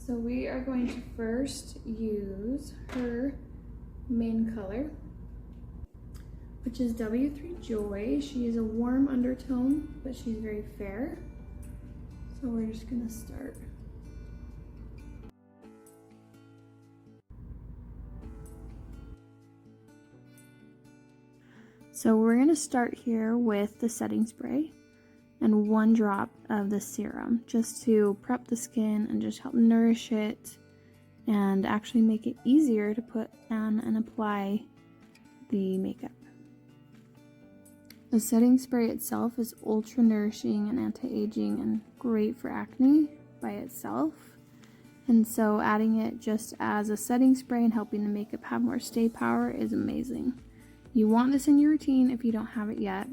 So we are going to first use her main color, which is W3 Joy. She is a warm undertone, but she's very fair. So we're just gonna start. So we're gonna start here with the setting spray and 1 drop of the serum, just to prep the skin and just help nourish it and actually make it easier to put on and apply the makeup. The setting spray itself is ultra nourishing and anti-aging and great for acne by itself. And so adding it just as a setting spray and helping the makeup have more stay power is amazing. You want this in your routine if you don't have it yet.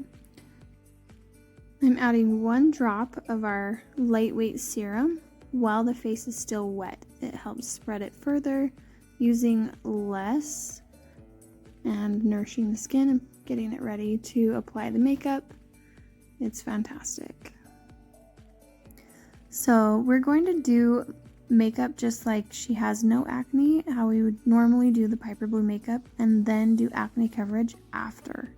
I'm adding 1 drop of our lightweight serum while the face is still wet. It helps spread it further, using less and nourishing the skin and getting it ready to apply the makeup. It's fantastic. So we're going to do makeup just like she has no acne, how we would normally do the Piper Blue makeup, and then do acne coverage after.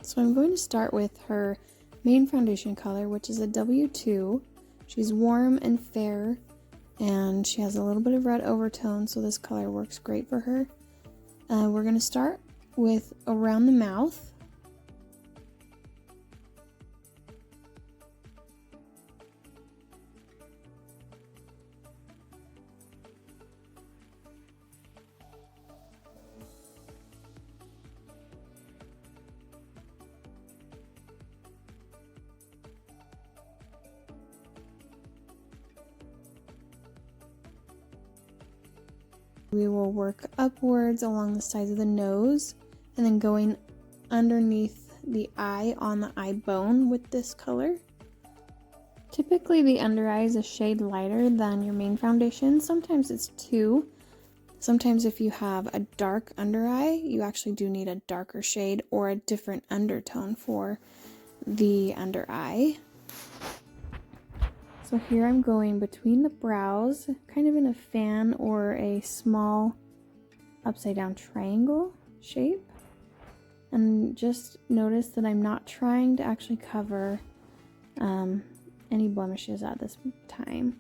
So I'm going to start with her main foundation color, which is a W2. She's warm and fair, and she has a little bit of red overtone, so this color works great for her. We're going to start with around the mouth. We will work upwards along the sides of the nose and then going underneath the eye on the eye bone with this color. Typically the under eye is a shade lighter than your main foundation. Sometimes it's 2. Sometimes if you have a dark under eye, you actually do need a darker shade or a different undertone for the under eye. So here I'm going between the brows, kind of in a fan or a small upside down triangle shape. And just notice that I'm not trying to actually cover any blemishes at this time.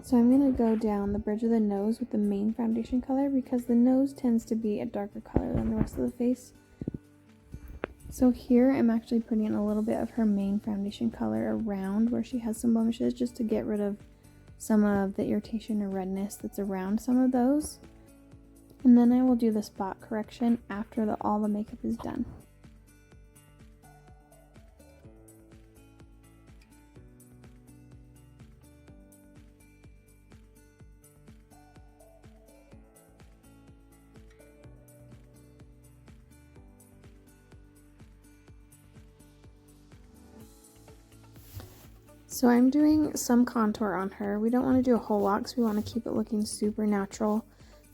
So I'm going to go down the bridge of the nose with the main foundation color because the nose tends to be a darker color than the rest of the face. So here I'm actually putting a little bit of her main foundation color around where she has some blemishes, just to get rid of some of the irritation or redness that's around some of those. And then I will do the spot correction after all the makeup is done. So I'm doing some contour on her. We don't want to do a whole lot because we want to keep it looking super natural.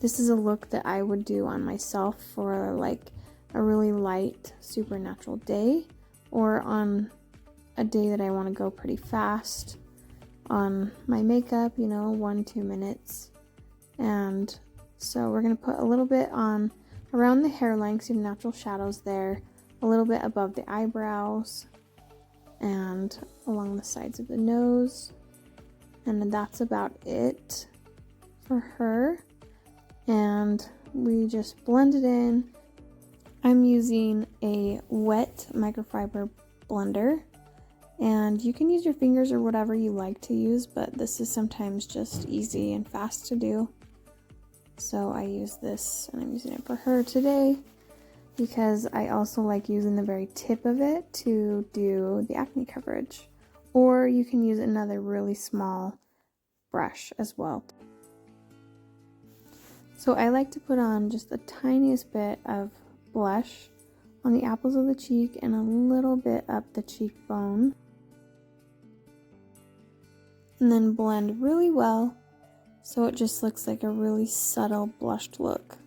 This is a look that I would do on myself for like a really light, super natural day, or on a day that I want to go pretty fast on my makeup, 1-2 minutes. And so we're going to put a little bit on around the hairline, some natural shadows there, a little bit above the eyebrows, and along the sides of the nose, and that's about it for her. And we just blend it in. I'm using a wet microfiber blender, and you can use your fingers or whatever you like to use, but this is sometimes just easy and fast to do, so I use this, and I'm using it for her today because I also like using the very tip of it to do the acne coverage. Or you can use another really small brush as well. So I like to put on just the tiniest bit of blush on the apples of the cheek and a little bit up the cheekbone. And then blend really well so it just looks like a really subtle blushed look.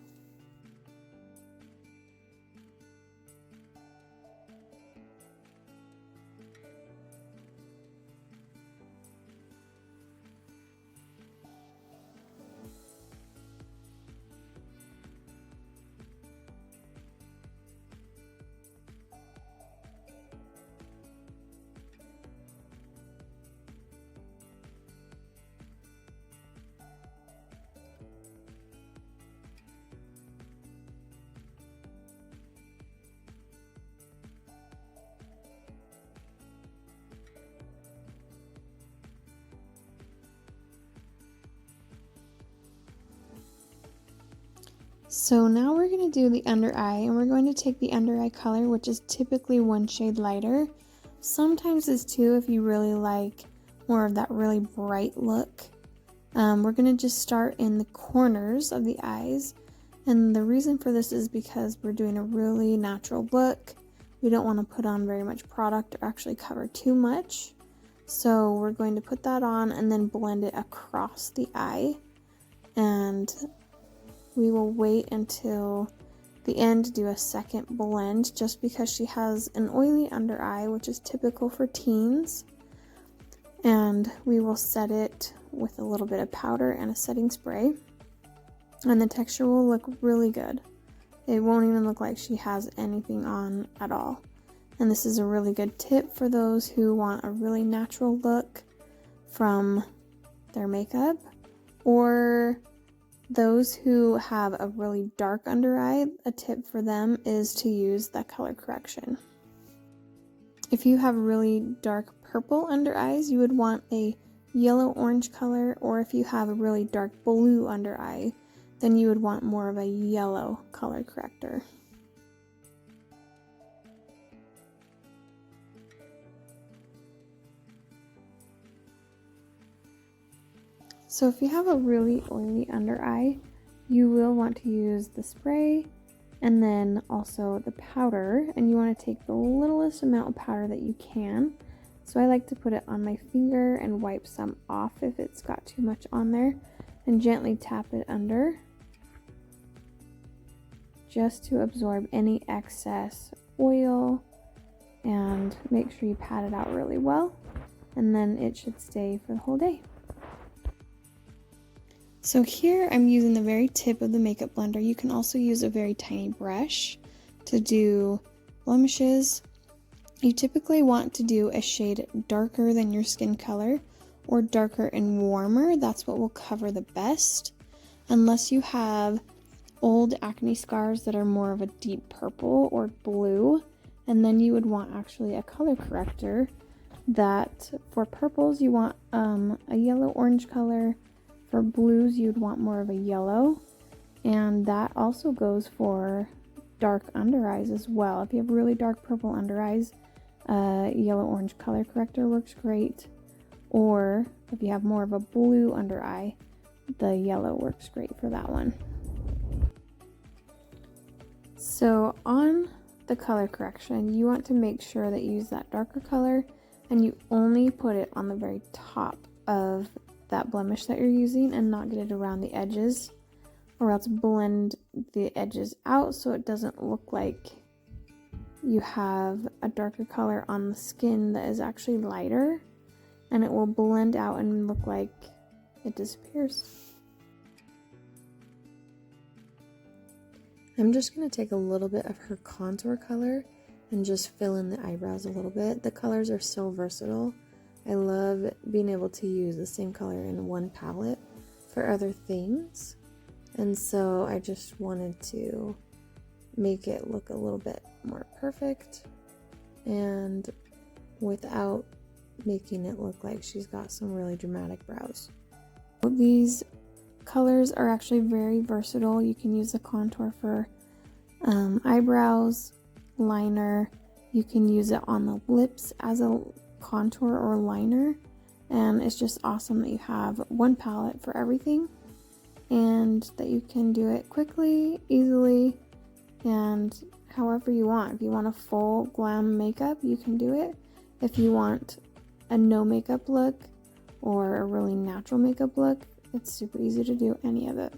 So now we're going to do the under eye, and we're going to take the under eye color, which is typically one shade lighter. Sometimes it's two if you really like more of that really bright look. We're going to just start in the corners of the eyes, and the reason for this is because we're doing a really natural look. We don't want to put on very much product or actually cover too much. So we're going to put that on and then blend it across the eye, and we will wait until the end to do a second blend just because she has an oily under eye, which is typical for teens. And we will set it with a little bit of powder and a setting spray, and the texture will look really good. It won't even look like she has anything on at all. And this is a really good tip for those who want a really natural look from their makeup, or those who have a really dark under eye. A tip for them is to use that color correction. If you have really dark purple under eyes, you would want a yellow orange color, or if you have a really dark blue under eye, then you would want more of a yellow color corrector. So if you have a really oily under eye, you will want to use the spray and then also the powder, and you want to take the littlest amount of powder that you can. So I like to put it on my finger and wipe some off if it's got too much on there, and gently tap it under just to absorb any excess oil, and make sure you pat it out really well, and then it should stay for the whole day. So here I'm using the very tip of the makeup blender. You can also use a very tiny brush to do blemishes. You typically want to do a shade darker than your skin color, or darker and warmer. That's what will cover the best, unless you have old acne scars that are more of a deep purple or blue, and then you would want actually a color corrector that for purples you want a yellow orange color. For blues, you'd want more of a yellow, and that also goes for dark under eyes as well. If you have really dark purple under eyes, yellow-orange color corrector works great, or if you have more of a blue under eye, the yellow works great for that one. So on the color correction, you want to make sure that you use that darker color, and you only put it on the very top of that blemish that you're using, and not get it around the edges, or else blend the edges out so it doesn't look like you have a darker color on the skin that is actually lighter, and it will blend out and look like it disappears. I'm just going to take a little bit of her contour color and just fill in the eyebrows a little bit. The colors are so versatile. I love being able to use the same color in one palette for other things, and so I just wanted to make it look a little bit more perfect and without making it look like she's got some really dramatic brows. These colors are actually very versatile. You can use the contour for eyebrows, liner. You can use it on the lips as a contour or liner, and it's just awesome that you have one palette for everything, and that you can do it quickly, easily, and however you want. If you want a full glam makeup, you can do it. If you want a no makeup look or a really natural makeup look, it's super easy to do any of it.